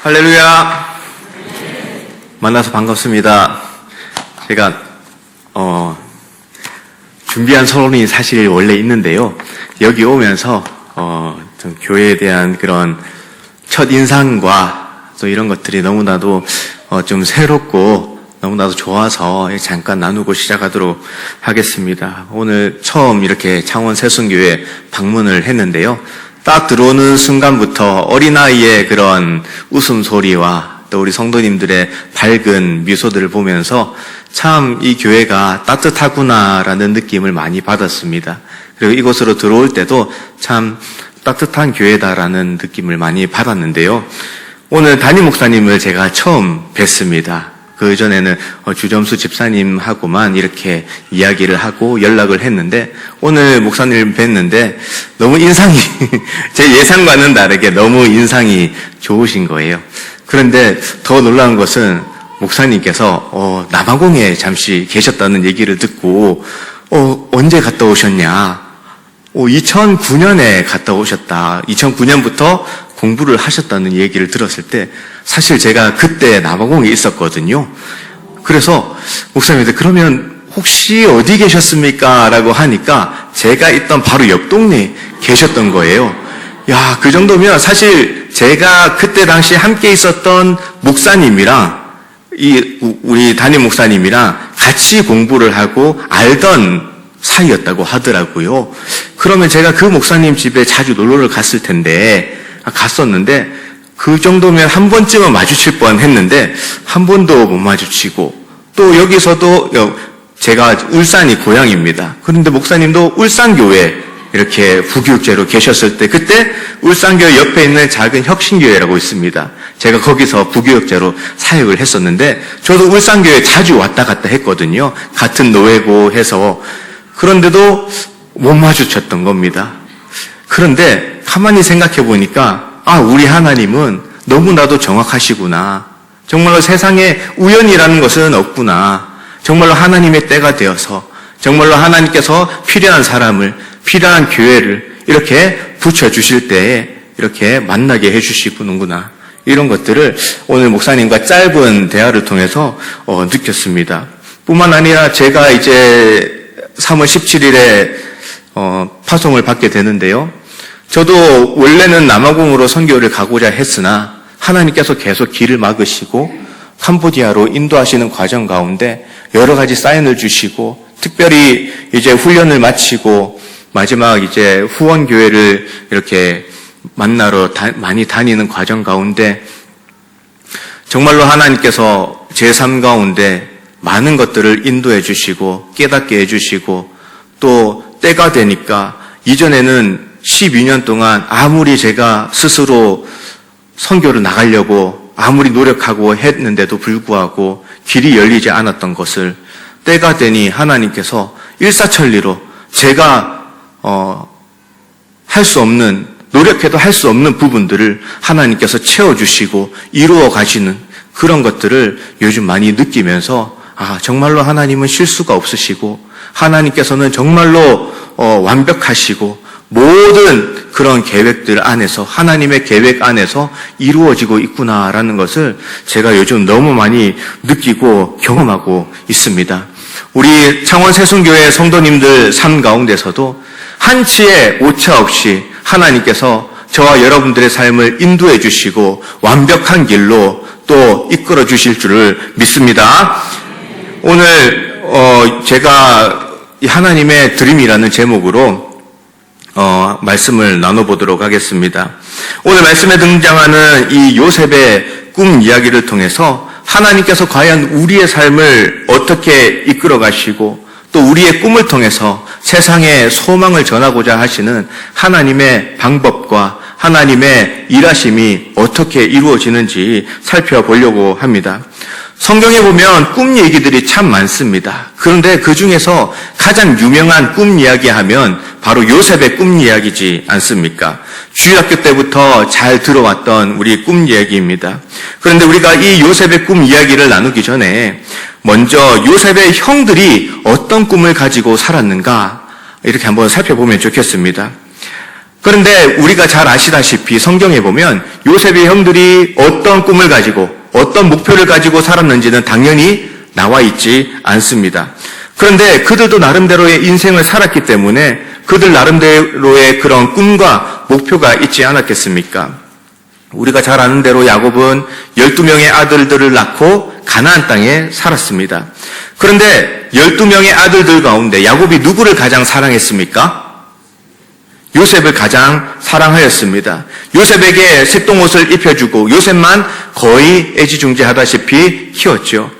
할렐루야. 만나서 반갑습니다. 제가 준비한 서론이 사실 원래 있는데요. 여기 오면서 좀 교회에 대한 그런 첫 인상과 또 이런 것들이 너무나도 좀 새롭고 너무나도 좋아서 잠깐 나누고 시작하도록 하겠습니다. 오늘 처음 이렇게 창원 새순교회 방문을 했는데요. 딱 들어오는 순간부터 어린아이의 그런 웃음소리와 또 우리 성도님들의 밝은 미소들을 보면서 참 이 교회가 따뜻하구나라는 느낌을 많이 받았습니다. 그리고 이곳으로 들어올 때도 참 따뜻한 교회다라는 느낌을 많이 받았는데요. 오늘 담임 목사님을 제가 처음 뵀습니다. 그 전에는 주점수 집사님하고만 이렇게 이야기를 하고 연락을 했는데 오늘 목사님을 뵀는데 너무 인상이 제 예상과는 다르게 너무 인상이 좋으신 거예요. 그런데 더 놀라운 것은 목사님께서 남아공에 잠시 계셨다는 얘기를 듣고 언제 갔다 오셨냐? 2009년에 갔다 오셨다. 2009년부터 공부를 하셨다는 얘기를 들었을 때 사실 제가 그때 남아공에 있었거든요. 그래서 목사님한테 그러면 혹시 어디 계셨습니까? 라고 하니까 제가 있던 바로 옆 동네에 계셨던 거예요. 야, 그 정도면 사실 제가 그때 당시 함께 있었던 목사님이랑 우리 담임 목사님이랑 같이 공부를 하고 알던 사이였다고 하더라고요. 그러면 제가 그 목사님 집에 자주 놀러를 갔었는데 그 정도면 한 번쯤은 마주칠 뻔 했는데 한 번도 못 마주치고 또 여기서도 제가 울산이 고향입니다. 그런데 목사님도 울산교회 이렇게 부교육제로 계셨을 때 그때 울산교회 옆에 있는 작은 혁신교회라고 있습니다. 제가 거기서 부교육제로 사역을 했었는데 저도 울산교회 자주 왔다 갔다 했거든요. 같은 노회고 해서. 그런데도 못 마주쳤던 겁니다. 그런데 가만히 생각해 보니까 우리 하나님은 너무나도 정확하시구나. 정말로 세상에 우연이라는 것은 없구나. 정말로 하나님의 때가 되어서 정말로 하나님께서 필요한 사람을 필요한 교회를 이렇게 붙여주실 때에 이렇게 만나게 해주시는구나. 이런 것들을 오늘 목사님과 짧은 대화를 통해서 느꼈습니다. 뿐만 아니라 제가 이제 3월 17일에 파송을 받게 되는데요. 저도 원래는 남아공으로 선교를 가고자 했으나 하나님께서 계속 길을 막으시고 캄보디아로 인도하시는 과정 가운데 여러 가지 사인을 주시고 특별히 이제 훈련을 마치고 마지막 이제 후원교회를 이렇게 만나러 많이 다니는 과정 가운데 정말로 하나님께서 제 삶 가운데 많은 것들을 인도해 주시고 깨닫게 해 주시고 또 때가 되니까 이전에는 12년 동안 아무리 제가 스스로 선교를 나가려고 아무리 노력하고 했는데도 불구하고 길이 열리지 않았던 것을 때가 되니 하나님께서 일사천리로 제가 할 수 없는 노력해도 할 수 없는 부분들을 하나님께서 채워주시고 이루어 가시는 그런 것들을 요즘 많이 느끼면서 정말로 하나님은 실수가 없으시고 하나님께서는 정말로 완벽하시고 모든 그런 계획들 안에서 하나님의 계획 안에서 이루어지고 있구나라는 것을 제가 요즘 너무 많이 느끼고 경험하고 있습니다. 우리 창원 새순교회 성도님들 삶 가운데서도 한치의 오차 없이 하나님께서 저와 여러분들의 삶을 인도해 주시고 완벽한 길로 또 이끌어 주실 줄을 믿습니다. 오늘 제가 이 하나님의 드림이라는 제목으로 말씀을 나눠보도록 하겠습니다. 오늘 말씀에 등장하는 이 요셉의 꿈 이야기를 통해서 하나님께서 과연 우리의 삶을 어떻게 이끌어 가시고 또 우리의 꿈을 통해서 세상에 소망을 전하고자 하시는 하나님의 방법과 하나님의 일하심이 어떻게 이루어지는지 살펴보려고 합니다. 성경에 보면 꿈 얘기들이 참 많습니다. 그런데 그 중에서 가장 유명한 꿈 이야기 하면 바로 요셉의 꿈 이야기지 않습니까? 주일학교 때부터 잘 들어왔던 우리 꿈 이야기입니다. 그런데 우리가 이 요셉의 꿈 이야기를 나누기 전에 먼저 요셉의 형들이 어떤 꿈을 가지고 살았는가 이렇게 한번 살펴보면 좋겠습니다. 그런데 우리가 잘 아시다시피 성경에 보면 요셉의 형들이 어떤 꿈을 가지고 어떤 목표를 가지고 살았는지는 당연히 나와 있지 않습니다. 그런데 그들도 나름대로의 인생을 살았기 때문에 그들 나름대로의 그런 꿈과 목표가 있지 않았겠습니까? 우리가 잘 아는 대로 야곱은 12명의 아들들을 낳고 가나안 땅에 살았습니다. 그런데 12명의 아들들 가운데 야곱이 누구를 가장 사랑했습니까? 요셉을 가장 사랑하였습니다. 요셉에게 색동옷을 입혀주고 요셉만 거의 애지중지하다시피 키웠죠.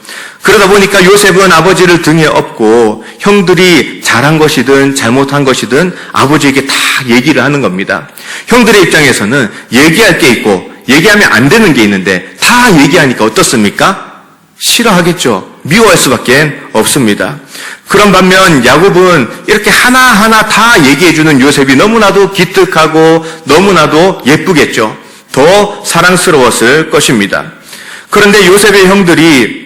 그러다 보니까 요셉은 아버지를 등에 업고 형들이 잘한 것이든 잘못한 것이든 아버지에게 다 얘기를 하는 겁니다. 형들의 입장에서는 얘기할 게 있고 얘기하면 안 되는 게 있는데 다 얘기하니까 어떻습니까? 싫어하겠죠. 미워할 수밖에 없습니다. 그런 반면 야곱은 이렇게 하나하나 다 얘기해주는 요셉이 너무나도 기특하고 너무나도 예쁘겠죠. 더 사랑스러웠을 것입니다. 그런데 요셉의 형들이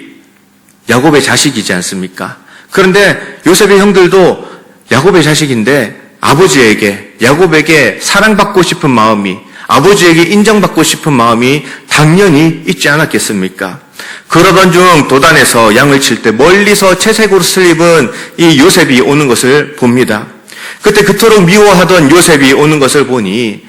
야곱의 자식이지 않습니까? 그런데 요셉의 형들도 야곱의 자식인데 아버지에게, 야곱에게 사랑받고 싶은 마음이, 아버지에게 인정받고 싶은 마음이 당연히 있지 않았겠습니까? 그러던 중 도단에서 양을 칠 때 멀리서 채색 옷을 입은 이 요셉이 오는 것을 봅니다. 그때 그토록 미워하던 요셉이 오는 것을 보니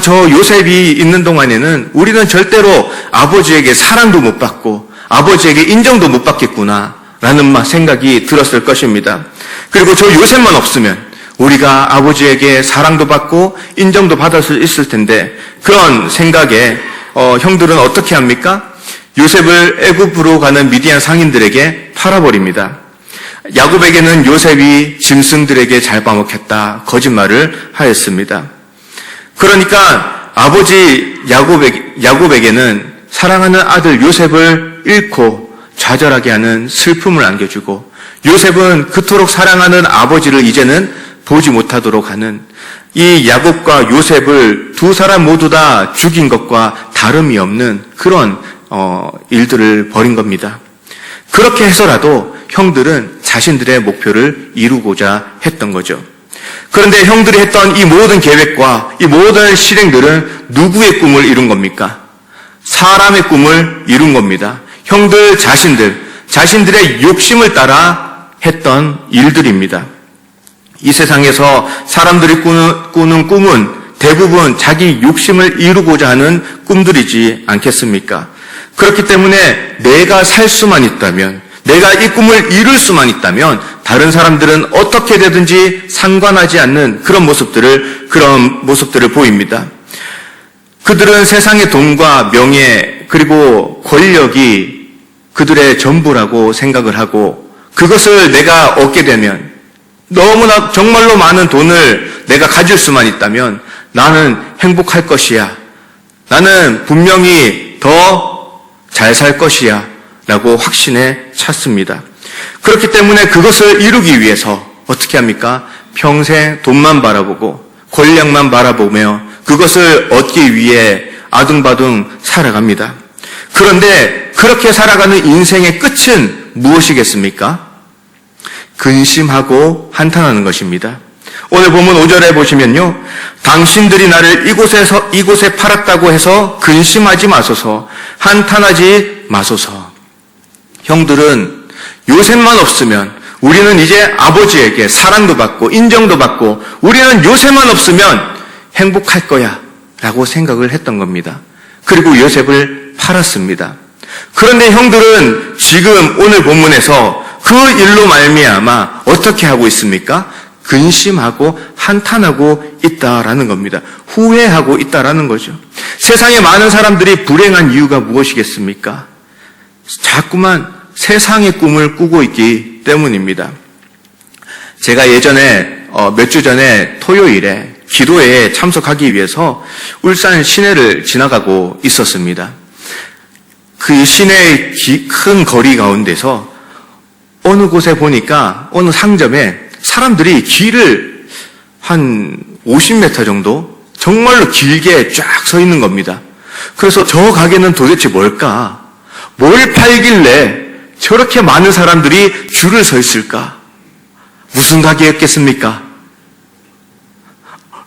저 요셉이 있는 동안에는 우리는 절대로 아버지에게 사랑도 못 받고 아버지에게 인정도 못 받겠구나 라는 생각이 들었을 것입니다. 그리고 저 요셉만 없으면 우리가 아버지에게 사랑도 받고 인정도 받을 수 있을 텐데 그런 생각에 형들은 어떻게 합니까? 요셉을 애굽으로 가는 미디안 상인들에게 팔아버립니다. 야곱에게는 요셉이 짐승들에게 잘 봐먹혔다 거짓말을 하였습니다. 그러니까 아버지 야곱에게는 사랑하는 아들 요셉을 잃고 좌절하게 하는 슬픔을 안겨주고 요셉은 그토록 사랑하는 아버지를 이제는 보지 못하도록 하는 이 야곱과 요셉을 두 사람 모두 다 죽인 것과 다름이 없는 그런 일들을 벌인 겁니다. 그렇게 해서라도 형들은 자신들의 목표를 이루고자 했던 거죠. 그런데 형들이 했던 이 모든 계획과 이 모든 실행들은 누구의 꿈을 이룬 겁니까? 사람의 꿈을 이룬 겁니다. 형들 자신들의 욕심을 따라 했던 일들입니다. 이 세상에서 사람들이 꾸는 꿈은 대부분 자기 욕심을 이루고자 하는 꿈들이지 않겠습니까? 그렇기 때문에 내가 살 수만 있다면, 내가 이 꿈을 이룰 수만 있다면 다른 사람들은 어떻게 되든지 상관하지 않는 그런 모습들을 보입니다. 그들은 세상의 돈과 명예 그리고 권력이 그들의 전부라고 생각을 하고 그것을 내가 얻게 되면 너무나 정말로 많은 돈을 내가 가질 수만 있다면 나는 행복할 것이야. 나는 분명히 더 잘 살 것이야. 라고 확신에 찼습니다. 그렇기 때문에 그것을 이루기 위해서 어떻게 합니까? 평생 돈만 바라보고 권력만 바라보며 그것을 얻기 위해 아둥바둥 살아갑니다. 그런데 그렇게 살아가는 인생의 끝은 무엇이겠습니까? 근심하고 한탄하는 것입니다. 오늘 본문 5절에 보시면요. 당신들이 나를 이곳에 팔았다고 해서 근심하지 마소서, 한탄하지 마소서. 형들은 요셉만 없으면 우리는 이제 아버지에게 사랑도 받고 인정도 받고 우리는 요셉만 없으면 행복할 거야 라고 생각을 했던 겁니다. 그리고 요셉을 팔았습니다. 그런데 형들은 지금 오늘 본문에서 그 일로 말미암아 어떻게 하고 있습니까? 근심하고 한탄하고 있다라는 겁니다. 후회하고 있다라는 거죠. 세상에 많은 사람들이 불행한 이유가 무엇이겠습니까? 자꾸만 세상의 꿈을 꾸고 있기 때문입니다. 제가 예전에 몇 주 전에 토요일에 기도회에 참석하기 위해서 울산 시내를 지나가고 있었습니다. 그 시내의 큰 거리 가운데서 어느 곳에 보니까 어느 상점에 사람들이 길을 한 50m 정도 정말로 길게 쫙 서 있는 겁니다. 그래서 저 가게는 도대체 뭘까? 뭘 팔길래 저렇게 많은 사람들이 줄을 서 있을까? 무슨 가게였겠습니까?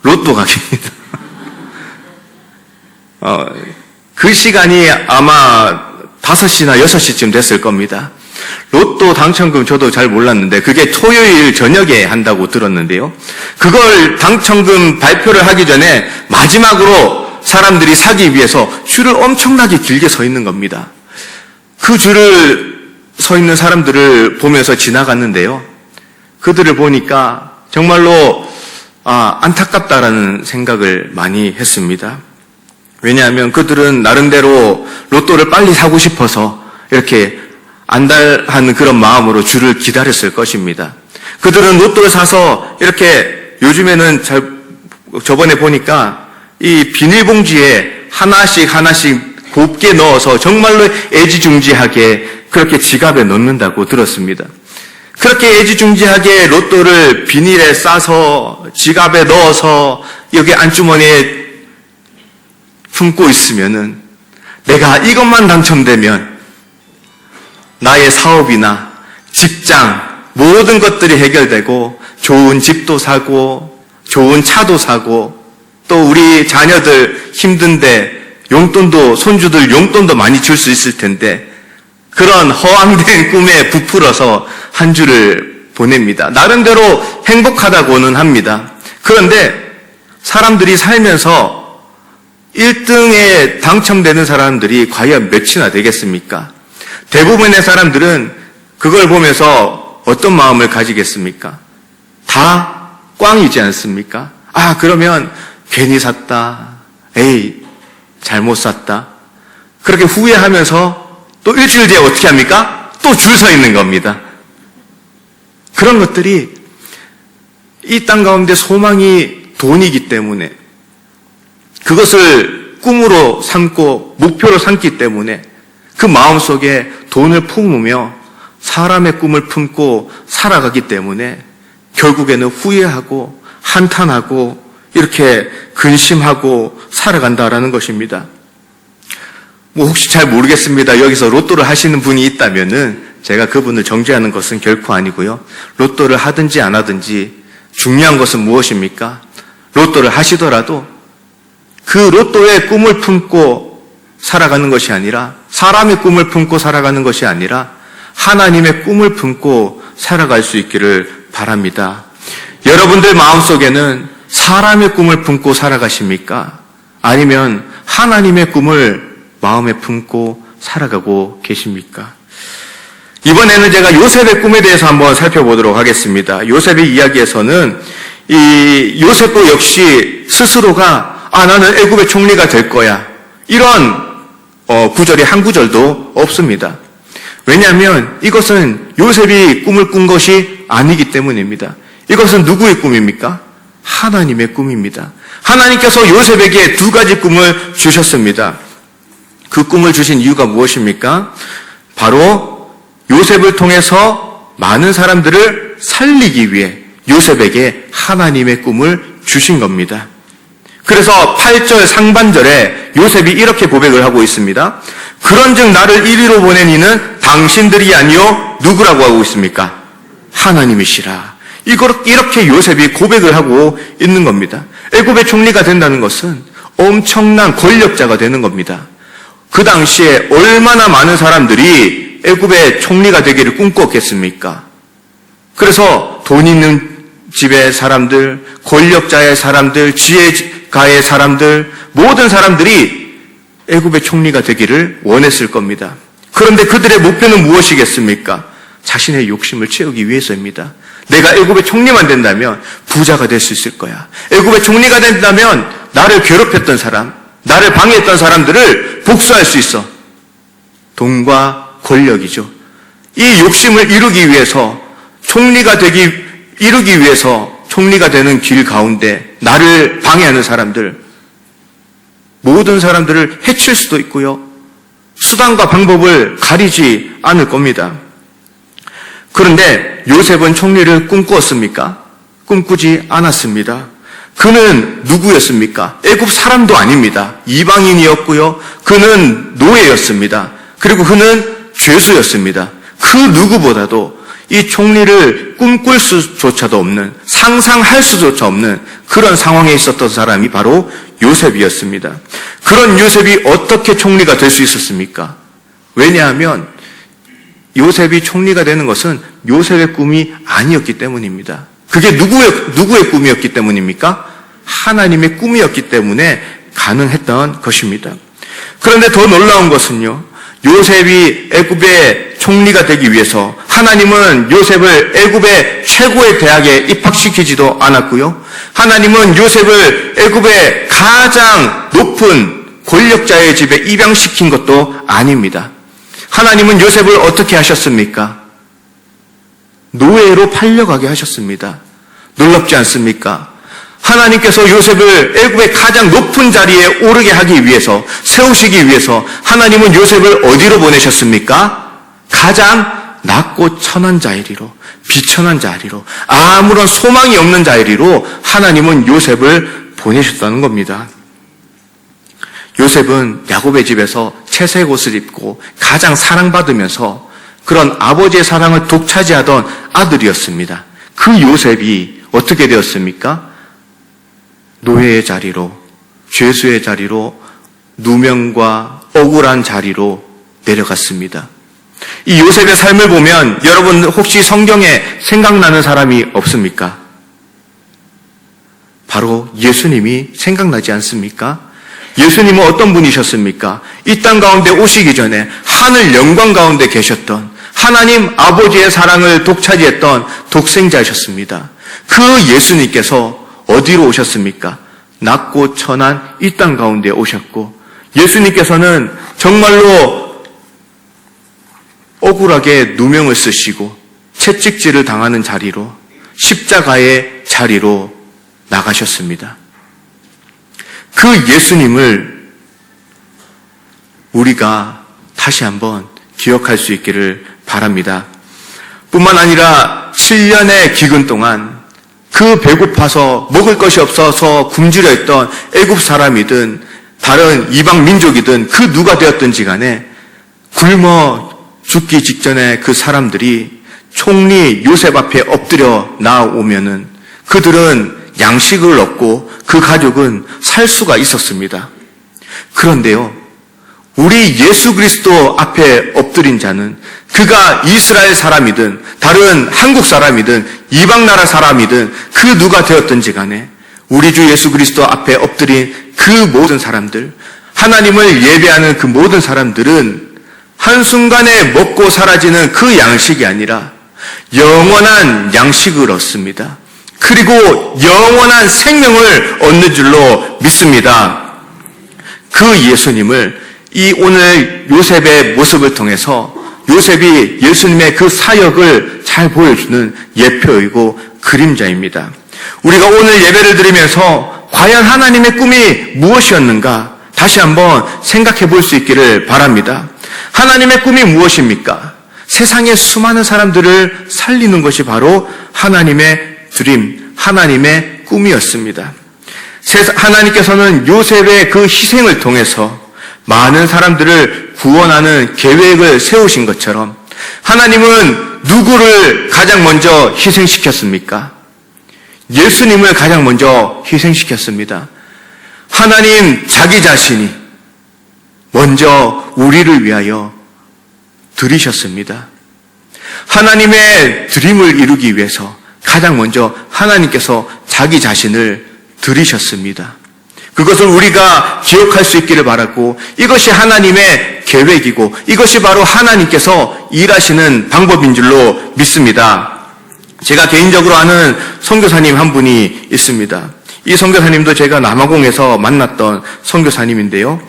로또 가게입니다. 그 시간이 아마 5시나 6시쯤 됐을 겁니다. 로또 당첨금 저도 잘 몰랐는데 그게 토요일 저녁에 한다고 들었는데요. 그걸 당첨금 발표를 하기 전에 마지막으로 사람들이 사기 위해서 줄을 엄청나게 길게 서 있는 겁니다. 그 줄을 서 있는 사람들을 보면서 지나갔는데요. 그들을 보니까 정말로 안타깝다라는 생각을 많이 했습니다. 왜냐하면 그들은 나름대로 로또를 빨리 사고 싶어서 이렇게 안달한 그런 마음으로 줄을 기다렸을 것입니다. 그들은 로또를 사서 이렇게 요즘에는 저번에 보니까 이 비닐봉지에 하나씩 곱게 넣어서 정말로 애지중지하게 그렇게 지갑에 넣는다고 들었습니다. 그렇게 애지중지하게 로또를 비닐에 싸서 지갑에 넣어서 여기 안주머니에 품고 있으면은 내가 이것만 당첨되면 나의 사업이나 직장 모든 것들이 해결되고 좋은 집도 사고 좋은 차도 사고 또 우리 자녀들 힘든데 용돈도 손주들 용돈도 많이 줄 수 있을 텐데 그런 허황된 꿈에 부풀어서 한 주를 보냅니다. 나름대로 행복하다고는 합니다. 그런데 사람들이 살면서 1등에 당첨되는 사람들이 과연 몇이나 되겠습니까? 대부분의 사람들은 그걸 보면서 어떤 마음을 가지겠습니까? 다 꽝이지 않습니까? 그러면 괜히 샀다. 에이, 잘못 샀다. 그렇게 후회하면서 또 일주일 뒤에 어떻게 합니까? 또 줄 서 있는 겁니다. 그런 것들이 이 땅 가운데 소망이 돈이기 때문에 그것을 꿈으로 삼고 목표로 삼기 때문에 그 마음속에 돈을 품으며 사람의 꿈을 품고 살아가기 때문에 결국에는 후회하고 한탄하고 이렇게 근심하고 살아간다라는 것입니다. 혹시 잘 모르겠습니다. 여기서 로또를 하시는 분이 있다면은 제가 그분을 정죄하는 것은 결코 아니고요. 로또를 하든지 안 하든지 중요한 것은 무엇입니까? 로또를 하시더라도 그 로또의 꿈을 품고 살아가는 것이 아니라 사람의 꿈을 품고 살아가는 것이 아니라 하나님의 꿈을 품고 살아갈 수 있기를 바랍니다. 여러분들 마음속에는 사람의 꿈을 품고 살아가십니까? 아니면 하나님의 꿈을 마음에 품고 살아가고 계십니까? 이번에는 제가 요셉의 꿈에 대해서 한번 살펴보도록 하겠습니다. 요셉의 이야기에서는 이 요셉도 역시 스스로가 나는 애굽의 총리가 될 거야. 이런 구절이 한 구절도 없습니다. 왜냐하면 이것은 요셉이 꿈을 꾼 것이 아니기 때문입니다. 이것은 누구의 꿈입니까? 하나님의 꿈입니다. 하나님께서 요셉에게 2가지 꿈을 주셨습니다. 그 꿈을 주신 이유가 무엇입니까? 바로 요셉을 통해서 많은 사람들을 살리기 위해 요셉에게 하나님의 꿈을 주신 겁니다. 그래서 8절 상반절에 요셉이 이렇게 고백을 하고 있습니다. 그런즉 나를 이리로 보낸 이는 당신들이 아니요 누구라고 하고 있습니까? 하나님이시라. 이렇게 요셉이 고백을 하고 있는 겁니다. 애굽의 총리가 된다는 것은 엄청난 권력자가 되는 겁니다. 그 당시에 얼마나 많은 사람들이 애굽의 총리가 되기를 꿈꿨겠습니까? 그래서 돈 있는 집의 사람들, 권력자의 사람들, 지혜가의 사람들, 모든 사람들이 애굽의 총리가 되기를 원했을 겁니다. 그런데 그들의 목표는 무엇이겠습니까? 자신의 욕심을 채우기 위해서입니다. 내가 애굽의 총리만 된다면 부자가 될 수 있을 거야. 애굽의 총리가 된다면 나를 괴롭혔던 사람, 나를 방해했던 사람들을 복수할 수 있어. 돈과 권력이죠. 이 욕심을 이루기 위해서 이루기 위해서 총리가 되는 길 가운데 나를 방해하는 사람들, 모든 사람들을 해칠 수도 있고요. 수단과 방법을 가리지 않을 겁니다. 그런데 요셉은 총리를 꿈꾸었습니까? 꿈꾸지 않았습니다. 그는 누구였습니까? 애굽 사람도 아닙니다. 이방인이었고요. 그는 노예였습니다. 그리고 그는 죄수였습니다. 그 누구보다도 이 총리를 꿈꿀 수조차도 없는, 상상할 수조차 없는 그런 상황에 있었던 사람이 바로 요셉이었습니다. 그런 요셉이 어떻게 총리가 될 수 있었습니까? 왜냐하면 요셉이 총리가 되는 것은 요셉의 꿈이 아니었기 때문입니다. 그게 누구의 꿈이었기 때문입니까? 하나님의 꿈이었기 때문에 가능했던 것입니다. 그런데 더 놀라운 것은요, 요셉이 애굽의 총리가 되기 위해서 하나님은 요셉을 애굽의 최고의 대학에 입학시키지도 않았고요. 하나님은 요셉을 애굽의 가장 높은 권력자의 집에 입양시킨 것도 아닙니다. 하나님은 요셉을 어떻게 하셨습니까? 노예로 팔려가게 하셨습니다. 놀랍지 않습니까? 하나님께서 요셉을 애굽의 가장 높은 자리에 오르게 하기 위해서, 세우시기 위해서 하나님은 요셉을 어디로 보내셨습니까? 가장 낮고 천한 자리로, 비천한 자리로, 아무런 소망이 없는 자리로 하나님은 요셉을 보내셨다는 겁니다. 요셉은 야곱의 집에서 채색 옷을 입고 가장 사랑받으면서 그런 아버지의 사랑을 독차지하던 아들이었습니다. 그 요셉이 어떻게 되었습니까? 노예의 자리로, 죄수의 자리로, 누명과 억울한 자리로 내려갔습니다. 이 요셉의 삶을 보면 여러분 혹시 성경에 생각나는 사람이 없습니까? 바로 예수님이 생각나지 않습니까? 예수님은 어떤 분이셨습니까? 이 땅 가운데 오시기 전에 하늘 영광 가운데 계셨던 하나님 아버지의 사랑을 독차지했던 독생자셨습니다. 그 예수님께서 어디로 오셨습니까? 낮고 천한 이 땅 가운데 오셨고, 예수님께서는 정말로 억울하게 누명을 쓰시고 채찍질을 당하는 자리로, 십자가의 자리로 나가셨습니다. 그 예수님을 우리가 다시 한번 기억할 수 있기를 바랍니다. 뿐만 아니라 7년의 기근 동안 그 배고파서 먹을 것이 없어서 굶주려 있던 애굽 사람이든 다른 이방 민족이든 그 누가 되었든지 간에 굶어 죽기 직전에 그 사람들이 총리 요셉 앞에 엎드려 나오면은 그들은 양식을 얻고 그 가족은 살 수가 있었습니다. 그런데요, 우리 예수 그리스도 앞에 엎드린 자는 그가 이스라엘 사람이든 다른 한국 사람이든 이방 나라 사람이든 그 누가 되었든지 간에 우리 주 예수 그리스도 앞에 엎드린 그 모든 사람들, 하나님을 예배하는 그 모든 사람들은 한순간에 먹고 사라지는 그 양식이 아니라 영원한 양식을 얻습니다. 그리고 영원한 생명을 얻는 줄로 믿습니다. 그 예수님을 이 오늘 요셉의 모습을 통해서 요셉이 예수님의 그 사역을 잘 보여주는 예표이고 그림자입니다. 우리가 오늘 예배를 드리면서 과연 하나님의 꿈이 무엇이었는가 다시 한번 생각해 볼 수 있기를 바랍니다. 하나님의 꿈이 무엇입니까? 세상의 수많은 사람들을 살리는 것이 바로 하나님의 드림, 하나님의 꿈이었습니다. 하나님께서는 요셉의 그 희생을 통해서 많은 사람들을 구원하는 계획을 세우신 것처럼 하나님은 누구를 가장 먼저 희생시켰습니까? 예수님을 가장 먼저 희생시켰습니다. 하나님 자기 자신이 먼저 우리를 위하여 드리셨습니다. 하나님의 드림을 이루기 위해서 가장 먼저 하나님께서 자기 자신을 드리셨습니다. 그것을 우리가 기억할 수 있기를 바라고, 이것이 하나님의 계획이고 이것이 바로 하나님께서 일하시는 방법인 줄로 믿습니다. 제가 개인적으로 아는 선교사님 한 분이 있습니다. 이 선교사님도 제가 남아공에서 만났던 선교사님인데요.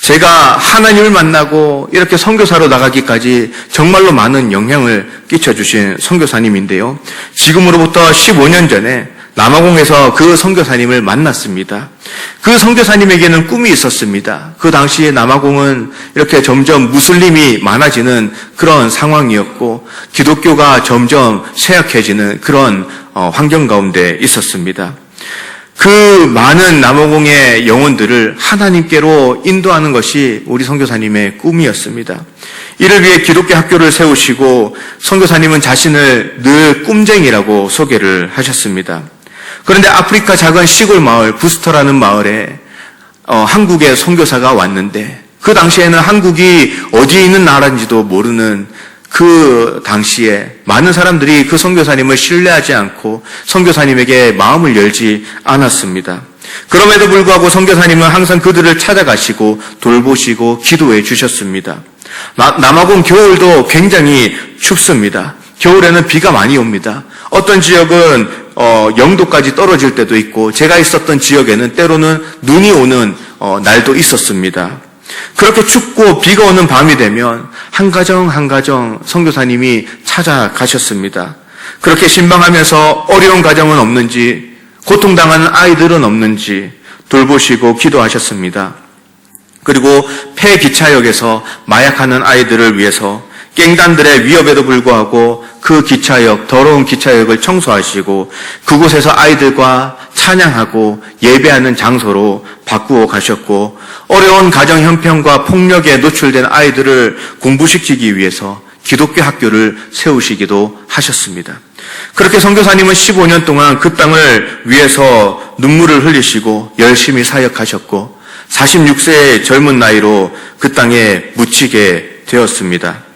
제가 하나님을 만나고 이렇게 선교사로 나가기까지 정말로 많은 영향을 끼쳐주신 선교사님인데요. 지금으로부터 15년 전에 남아공에서 그 선교사님을 만났습니다. 그 선교사님에게는 꿈이 있었습니다. 그 당시에 남아공은 이렇게 점점 무슬림이 많아지는 그런 상황이었고 기독교가 점점 쇠약해지는 그런 환경 가운데 있었습니다. 그 많은 남아공의 영혼들을 하나님께로 인도하는 것이 우리 선교사님의 꿈이었습니다. 이를 위해 기독교 학교를 세우시고 선교사님은 자신을 늘 꿈쟁이라고 소개를 하셨습니다. 그런데 아프리카 작은 시골 마을 부스터라는 마을에 한국의 선교사가 왔는데, 그 당시에는 한국이 어디에 있는 나라인지도 모르는 그 당시에 많은 사람들이 그 선교사님을 신뢰하지 않고 선교사님에게 마음을 열지 않았습니다. 그럼에도 불구하고 선교사님은 항상 그들을 찾아가시고 돌보시고 기도해 주셨습니다. 남아공 겨울도 굉장히 춥습니다. 겨울에는 비가 많이 옵니다. 어떤 지역은 0도까지 떨어질 때도 있고, 제가 있었던 지역에는 때로는 눈이 오는 날도 있었습니다. 그렇게 춥고 비가 오는 밤이 되면 한 가정 한 가정 선교사님이 찾아가셨습니다. 그렇게 신방하면서 어려운 가정은 없는지, 고통당하는 아이들은 없는지 돌보시고 기도하셨습니다. 그리고 폐기차역에서 마약하는 아이들을 위해서 갱단들의 위협에도 불구하고 그 기차역, 더러운 기차역을 청소하시고 그곳에서 아이들과 찬양하고 예배하는 장소로 바꾸어 가셨고, 어려운 가정 형편과 폭력에 노출된 아이들을 공부시키기 위해서 기독교 학교를 세우시기도 하셨습니다. 그렇게 선교사님은 15년 동안 그 땅을 위해서 눈물을 흘리시고 열심히 사역하셨고 46세의 젊은 나이로 그 땅에 묻히게 되었습니다.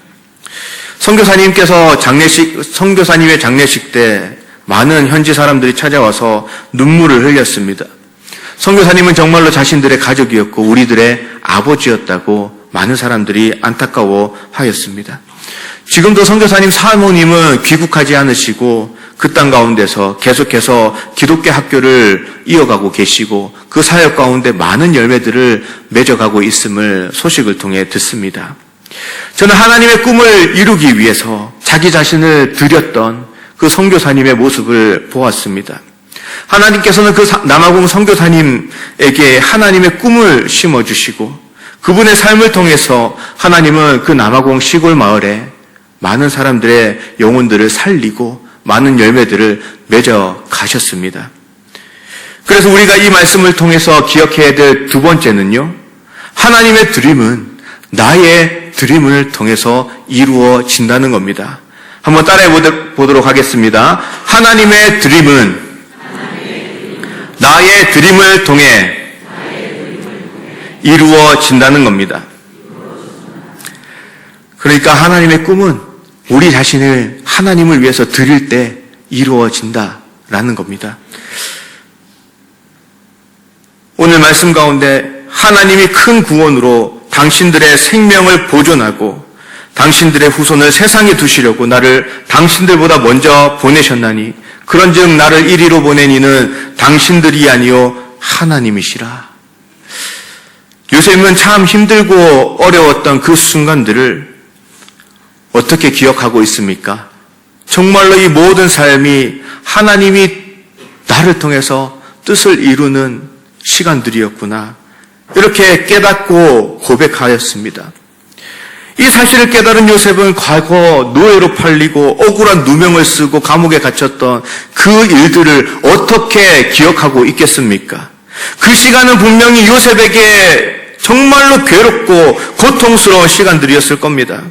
선교사님의 장례식 때 많은 현지 사람들이 찾아와서 눈물을 흘렸습니다. 선교사님은 정말로 자신들의 가족이었고 우리들의 아버지였다고 많은 사람들이 안타까워하였습니다. 지금도 선교사님 사모님은 귀국하지 않으시고 그 땅 가운데서 계속해서 기독교 학교를 이어가고 계시고 그 사역 가운데 많은 열매들을 맺어가고 있음을 소식을 통해 듣습니다. 저는 하나님의 꿈을 이루기 위해서 자기 자신을 드렸던 그 선교사님의 모습을 보았습니다. 하나님께서는 그 남아공 선교사님에게 하나님의 꿈을 심어주시고 그분의 삶을 통해서 하나님은 그 남아공 시골 마을에 많은 사람들의 영혼들을 살리고 많은 열매들을 맺어 가셨습니다. 그래서 우리가 이 말씀을 통해서 기억해야 될 두 번째는요, 하나님의 드림은 나의 드림을 통해서 이루어진다는 겁니다. 한번 따라해 보도록 하겠습니다. 하나님의 드림은 나의 드림을 통해 이루어진다는 겁니다. 그러니까 하나님의 꿈은 우리 자신을 하나님을 위해서 드릴 때 이루어진다라는 겁니다. 오늘 말씀 가운데 하나님이 큰 구원으로 당신들의 생명을 보존하고 당신들의 후손을 세상에 두시려고 나를 당신들보다 먼저 보내셨나니 그런즉 나를 이리로 보낸 이는 당신들이 아니요 하나님이시라. 요셉은 참 힘들고 어려웠던 그 순간들을 어떻게 기억하고 있습니까? 정말로 이 모든 삶이 하나님이 나를 통해서 뜻을 이루는 시간들이었구나. 이렇게 깨닫고 고백하였습니다. 이 사실을 깨달은 요셉은 과거 노예로 팔리고 억울한 누명을 쓰고 감옥에 갇혔던 그 일들을 어떻게 기억하고 있겠습니까? 그 시간은 분명히 요셉에게 정말로 괴롭고 고통스러운 시간들이었을 겁니다.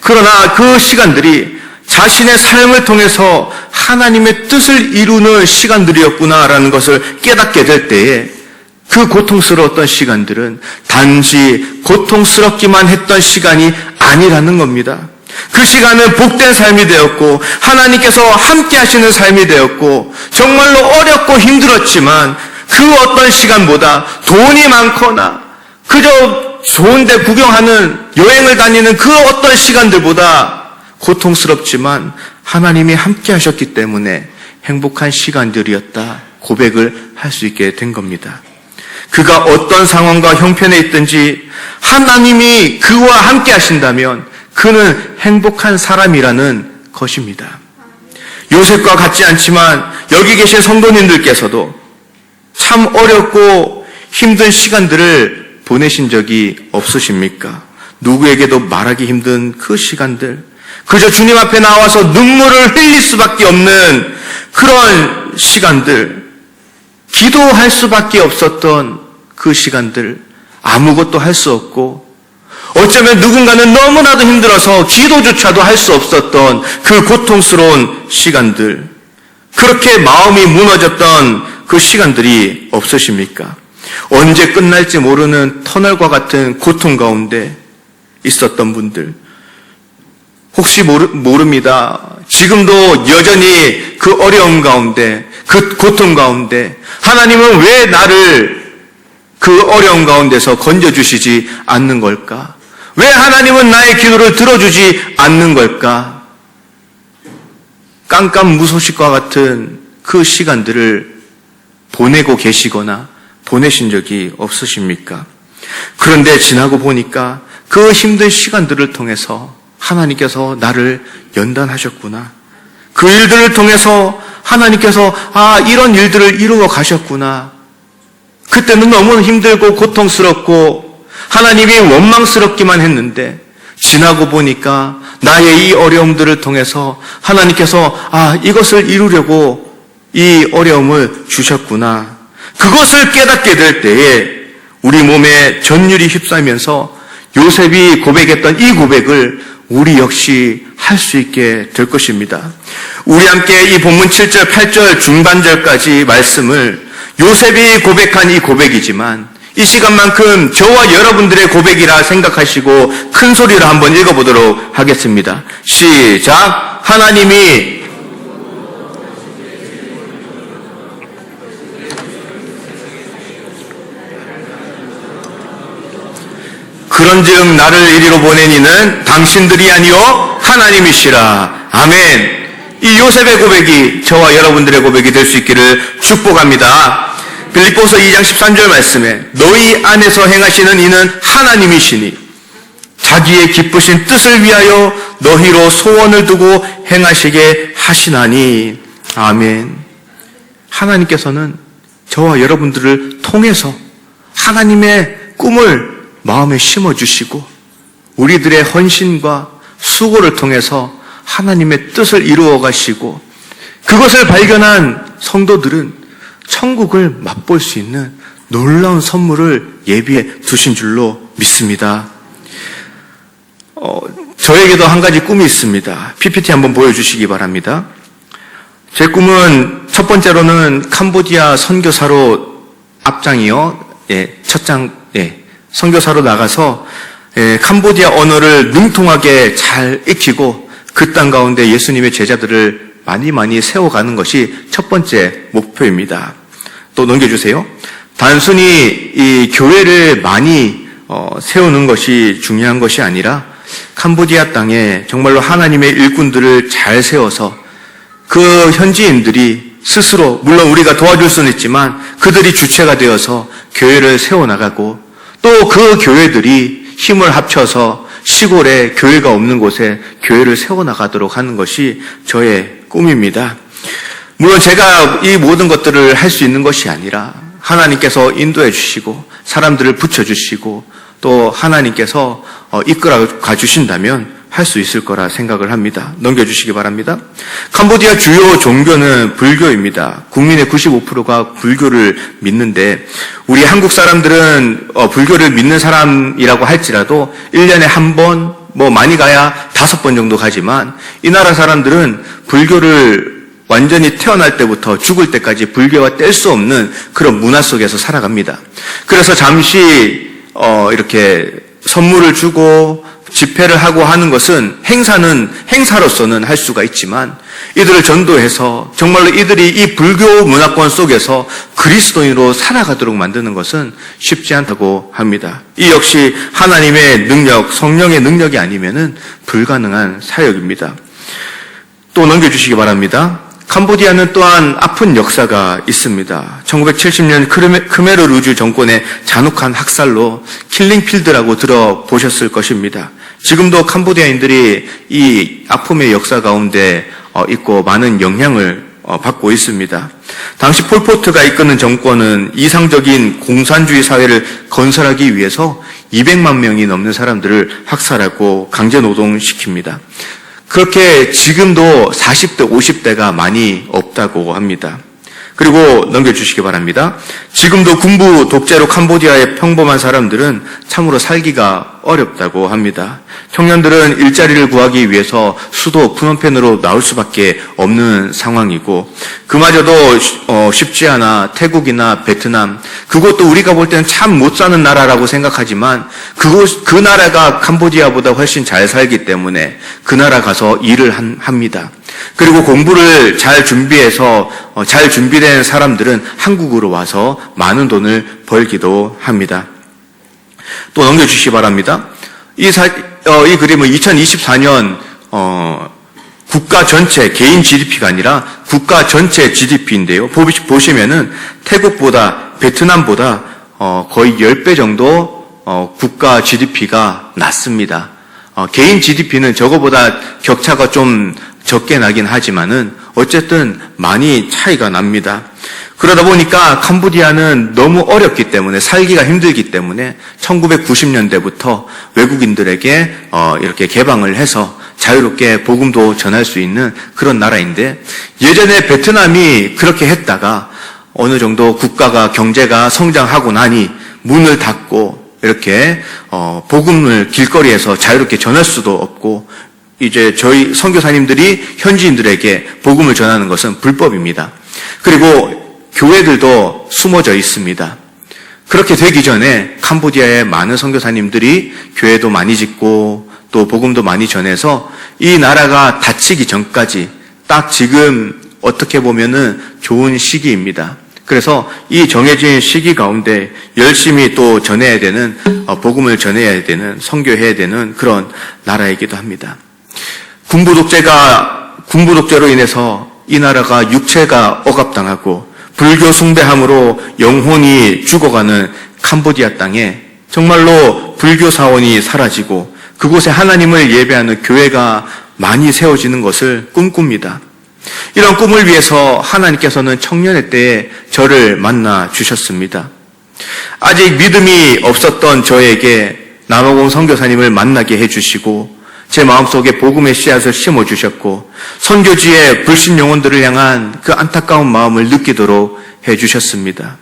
그러나 그 시간들이 자신의 삶을 통해서 하나님의 뜻을 이루는 시간들이었구나라는 것을 깨닫게 될 때에 그 고통스러웠던 시간들은 단지 고통스럽기만 했던 시간이 아니라는 겁니다. 그 시간은 복된 삶이 되었고 하나님께서 함께 하시는 삶이 되었고 정말로 어렵고 힘들었지만 그 어떤 시간보다 돈이 많거나 그저 좋은 데 구경하는 여행을 다니는 그 어떤 시간들보다 고통스럽지만 하나님이 함께 하셨기 때문에 행복한 시간들이었다 고백을 할 수 있게 된 겁니다. 그가 어떤 상황과 형편에 있든지 하나님이 그와 함께 하신다면 그는 행복한 사람이라는 것입니다. 요셉과 같지 않지만 여기 계신 성도님들께서도 참 어렵고 힘든 시간들을 보내신 적이 없으십니까? 누구에게도 말하기 힘든 그 시간들, 그저 주님 앞에 나와서 눈물을 흘릴 수밖에 없는 그런 시간들, 기도할 수밖에 없었던 그 시간들, 아무것도 할 수 없고 어쩌면 누군가는 너무나도 힘들어서 기도조차도 할 수 없었던 그 고통스러운 시간들, 그렇게 마음이 무너졌던 그 시간들이 없으십니까? 언제 끝날지 모르는 터널과 같은 고통 가운데 있었던 분들, 혹시 모릅니다. 지금도 여전히 그 어려움 가운데, 그 고통 가운데 하나님은 왜 나를 그 어려움 가운데서 건져주시지 않는 걸까? 왜 하나님은 나의 기도를 들어주지 않는 걸까? 깜깜무소식과 같은 그 시간들을 보내고 계시거나 보내신 적이 없으십니까? 그런데 지나고 보니까 그 힘든 시간들을 통해서 하나님께서 나를 연단하셨구나. 그 일들을 통해서 하나님께서 이런 일들을 이루어 가셨구나. 그때는 너무 힘들고 고통스럽고 하나님이 원망스럽기만 했는데 지나고 보니까 나의 이 어려움들을 통해서 하나님께서 이것을 이루려고 이 어려움을 주셨구나. 그것을 깨닫게 될 때에 우리 몸에 전율이 휩싸이면서 요셉이 고백했던 이 고백을 우리 역시 할 수 있게 될 것입니다. 우리 함께 이 본문 7절, 8절 중반절까지 말씀을 요셉이 고백한 이 고백이지만 이 시간만큼 저와 여러분들의 고백이라 생각하시고 큰 소리로 한번 읽어보도록 하겠습니다. 시작! 하나님이 그런즉 나를 이리로 보낸 이는 당신들이 아니요 하나님이시라. 아멘. 이 요셉의 고백이 저와 여러분들의 고백이 될 수 있기를 축복합니다. 빌립보서 2장 13절 말씀에 너희 안에서 행하시는 이는 하나님이시니 자기의 기쁘신 뜻을 위하여 너희로 소원을 두고 행하시게 하시나니. 아멘. 하나님께서는 저와 여러분들을 통해서 하나님의 꿈을 마음에 심어주시고 우리들의 헌신과 수고를 통해서 하나님의 뜻을 이루어 가시고 그것을 발견한 성도들은 천국을 맛볼 수 있는 놀라운 선물을 예비해 두신 줄로 믿습니다. 저에게도 한 가지 꿈이 있습니다. PPT 한번 보여주시기 바랍니다. 제 꿈은 첫 번째로는 캄보디아 선교사로 앞장이요. 첫 장, 선교사로 나가서 캄보디아 언어를 능통하게 잘 익히고 그 땅 가운데 예수님의 제자들을 많이 세워가는 것이 첫 번째 목표입니다. 또 넘겨주세요. 단순히 이 교회를 많이 세우는 것이 중요한 것이 아니라 캄보디아 땅에 정말로 하나님의 일꾼들을 잘 세워서 그 현지인들이 스스로 물론 우리가 도와줄 수는 있지만 그들이 주체가 되어서 교회를 세워나가고 또 그 교회들이 힘을 합쳐서 시골에 교회가 없는 곳에 교회를 세워나가도록 하는 것이 저의 꿈입니다. 물론 제가 이 모든 것들을 할 수 있는 것이 아니라 하나님께서 인도해 주시고 사람들을 붙여주시고 또 하나님께서 이끌어 가주신다면 할 수 있을 거라 생각을 합니다. 넘겨주시기 바랍니다. 캄보디아 주요 종교는 불교입니다. 국민의 95%가 불교를 믿는데 우리 한국 사람들은 불교를 믿는 사람이라고 할지라도 1년에 한 번, 많이 가야 5번 정도 가지만 이 나라 사람들은 불교를 완전히 태어날 때부터 죽을 때까지 불교와 뗄 수 없는 그런 문화 속에서 살아갑니다. 그래서 잠시 이렇게 선물을 주고 집회를 하고 하는 것은 행사로서는 할 수가 있지만 이들을 전도해서 정말로 이들이 이 불교 문화권 속에서 그리스도인으로 살아가도록 만드는 것은 쉽지 않다고 합니다. 이 역시 하나님의 능력, 성령의 능력이 아니면은 불가능한 사역입니다. 또 넘겨주시기 바랍니다. 캄보디아는 또한 아픈 역사가 있습니다. 1970년 크메르 루즈 정권의 잔혹한 학살로 킬링필드라고 들어보셨을 것입니다. 지금도 캄보디아인들이 이 아픔의 역사 가운데 있고 많은 영향을 받고 있습니다. 당시 폴포트가 이끄는 정권은 이상적인 공산주의 사회를 건설하기 위해서 200만 명이 넘는 사람들을 학살하고 강제노동시킵니다. 그렇게 지금도 40대, 50대가 많이 없다고 합니다. 그리고 넘겨주시기 바랍니다. 지금도 군부 독재로 캄보디아의 평범한 사람들은 참으로 살기가 어렵다고 합니다. 청년들은 일자리를 구하기 위해서 수도 푸놈펜으로 나올 수밖에 없는 상황이고, 그마저도 쉽지 않아 태국이나 베트남, 그것도 우리가 볼 때는 참 못 사는 나라라고 생각하지만 그 나라가 캄보디아보다 훨씬 잘 살기 때문에 그 나라 가서 일을 합니다. 그리고 공부를 잘 준비해서 잘 준비된 사람들은 한국으로 와서 많은 돈을 벌기도 합니다. 또 넘겨주시기 바랍니다. 이 그림은 2024년 국가 전체 개인 GDP가 아니라 국가 전체 GDP인데요. 보시면은 태국보다 베트남보다 거의 10배 정도 국가 GDP가 낮습니다. 개인 GDP는 저거보다 격차가 좀 적게 나긴 하지만은 어쨌든 많이 차이가 납니다. 그러다 보니까 캄보디아는 너무 어렵기 때문에, 살기가 힘들기 때문에 1990년대부터 외국인들에게 이렇게 개방을 해서 자유롭게 복음도 전할 수 있는 그런 나라인데, 예전에 베트남이 그렇게 했다가 어느 정도 국가가 경제가 성장하고 나니 문을 닫고 이렇게 복음을 길거리에서 자유롭게 전할 수도 없고, 이제 저희 선교사님들이 현지인들에게 복음을 전하는 것은 불법입니다. 그리고 교회들도 숨어져 있습니다. 그렇게 되기 전에 캄보디아의 많은 선교사님들이 교회도 많이 짓고 또 복음도 많이 전해서 이 나라가 닫히기 전까지 딱 지금 어떻게 보면은 좋은 시기입니다. 그래서 이 정해진 시기 가운데 열심히 또 전해야 되는, 복음을 전해야 되는, 선교해야 되는 그런 나라이기도 합니다. 군부 독재로 인해서 이 나라가 육체가 억압당하고 불교 숭배함으로 영혼이 죽어가는 캄보디아 땅에 정말로 불교 사원이 사라지고 그곳에 하나님을 예배하는 교회가 많이 세워지는 것을 꿈꿉니다. 이런 꿈을 위해서 하나님께서는 청년의 때에 저를 만나 주셨습니다. 아직 믿음이 없었던 저에게 남아공 선교사님을 만나게 해주시고 제 마음속에 복음의 씨앗을 심어주셨고 선교지의 불신 영혼들을 향한 그 안타까운 마음을 느끼도록 해주셨습니다.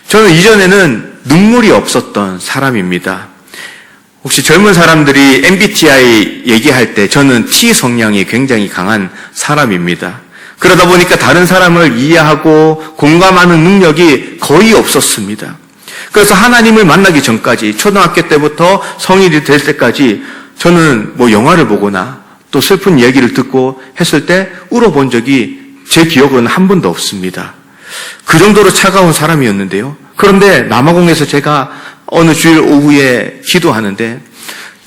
저는 이전에는 눈물이 없었던 사람입니다. 혹시 젊은 사람들이 MBTI 얘기할 때 저는 T 성향이 굉장히 강한 사람입니다. 그러다 보니까 다른 사람을 이해하고 공감하는 능력이 거의 없었습니다. 그래서 하나님을 만나기 전까지, 초등학교 때부터 성인이 될 때까지 저는 영화를 보거나 또 슬픈 얘기를 듣고 했을 때 울어본 적이 제 기억은 한 번도 없습니다. 그 정도로 차가운 사람이었는데요. 그런데 남아공에서 제가 어느 주일 오후에 기도하는데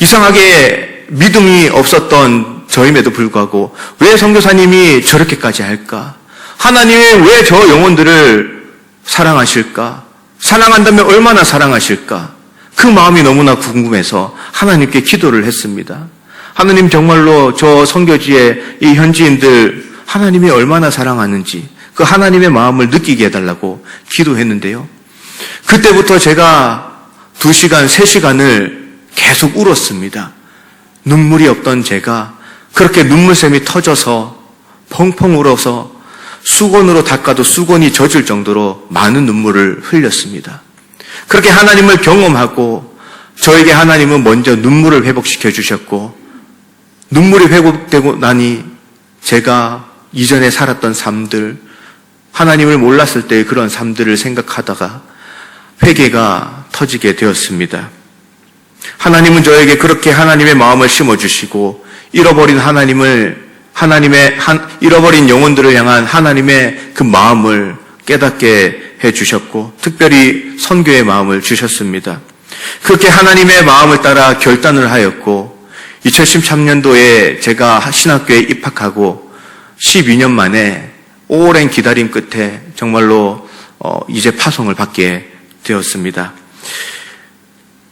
이상하게 믿음이 없었던 저임에도 불구하고 왜 선교사님이 저렇게까지 할까? 하나님이 왜 저 영혼들을 사랑하실까? 사랑한다면 얼마나 사랑하실까? 그 마음이 너무나 궁금해서 하나님께 기도를 했습니다. 하나님, 정말로 저 선교지의 이 현지인들 하나님이 얼마나 사랑하는지 그 하나님의 마음을 느끼게 해달라고 기도했는데요. 그때부터 제가 2시간, 3시간을 계속 울었습니다. 눈물이 없던 제가 그렇게 눈물샘이 터져서 펑펑 울어서 수건으로 닦아도 수건이 젖을 정도로 많은 눈물을 흘렸습니다. 그렇게 하나님을 경험하고 저에게 하나님은 먼저 눈물을 회복시켜 주셨고, 눈물이 회복되고 나니 제가 이전에 살았던 삶들, 하나님을 몰랐을 때의 그런 삶들을 생각하다가 회개가 터지게 되었습니다. 하나님은 저에게 그렇게 하나님의 마음을 심어주시고 잃어버린 잃어버린 영혼들을 향한 하나님의 그 마음을 깨닫게 해주셨고 특별히 선교의 마음을 주셨습니다. 그렇게 하나님의 마음을 따라 결단을 하였고 2013년도에 제가 신학교에 입학하고 12년 만에 오랜 기다림 끝에 정말로 이제 파송을 받게 되었습니다.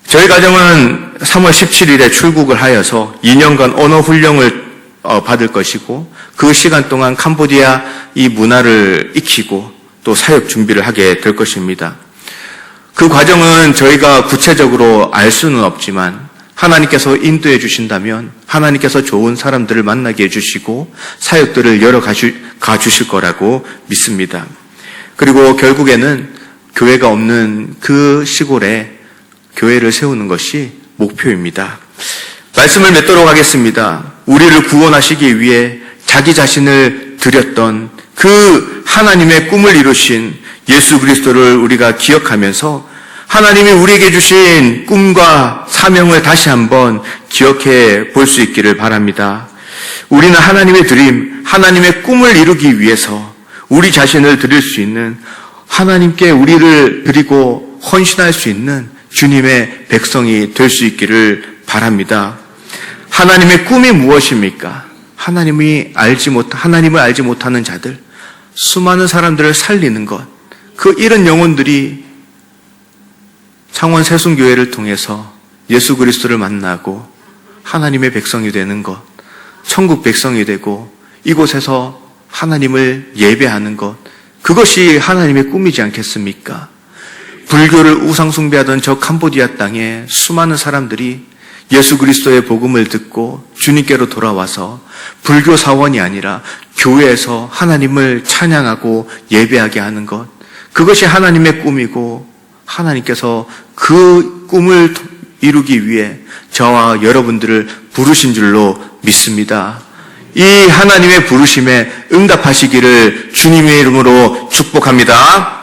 저희 가정은 3월 17일에 출국을 하여서 2년간 언어 훈련을 받을 것이고 그 시간 동안 캄보디아 이 문화를 익히고 또 사역 준비를 하게 될 것입니다. 그 과정은 저희가 구체적으로 알 수는 없지만 하나님께서 인도해 주신다면 하나님께서 좋은 사람들을 만나게 해주시고 사역들을 열어가 주실 거라고 믿습니다. 그리고 결국에는 교회가 없는 그 시골에 교회를 세우는 것이 목표입니다. 말씀을 맺도록 하겠습니다. 우리를 구원하시기 위해 자기 자신을 드렸던 그 하나님의 꿈을 이루신 예수 그리스도를 우리가 기억하면서 하나님이 우리에게 주신 꿈과 사명을 다시 한번 기억해 볼 수 있기를 바랍니다. 우리는 하나님의 드림, 하나님의 꿈을 이루기 위해서 우리 자신을 드릴 수 있는, 하나님께 우리를 드리고 헌신할 수 있는 주님의 백성이 될 수 있기를 바랍니다. 하나님의 꿈이 무엇입니까? 하나님을 알지 못하는 자들, 수많은 사람들을 살리는 것, 그 잃은 영혼들이 창원 세순교회를 통해서 예수 그리스도를 만나고 하나님의 백성이 되는 것, 천국 백성이 되고 이곳에서 하나님을 예배하는 것, 그것이 하나님의 꿈이지 않겠습니까? 불교를 우상숭배하던 저 캄보디아 땅에 수많은 사람들이 예수 그리스도의 복음을 듣고 주님께로 돌아와서 불교 사원이 아니라 교회에서 하나님을 찬양하고 예배하게 하는 것, 그것이 하나님의 꿈이고 하나님께서 그 꿈을 이루기 위해 저와 여러분들을 부르신 줄로 믿습니다. 이 하나님의 부르심에 응답하시기를 주님의 이름으로 축복합니다.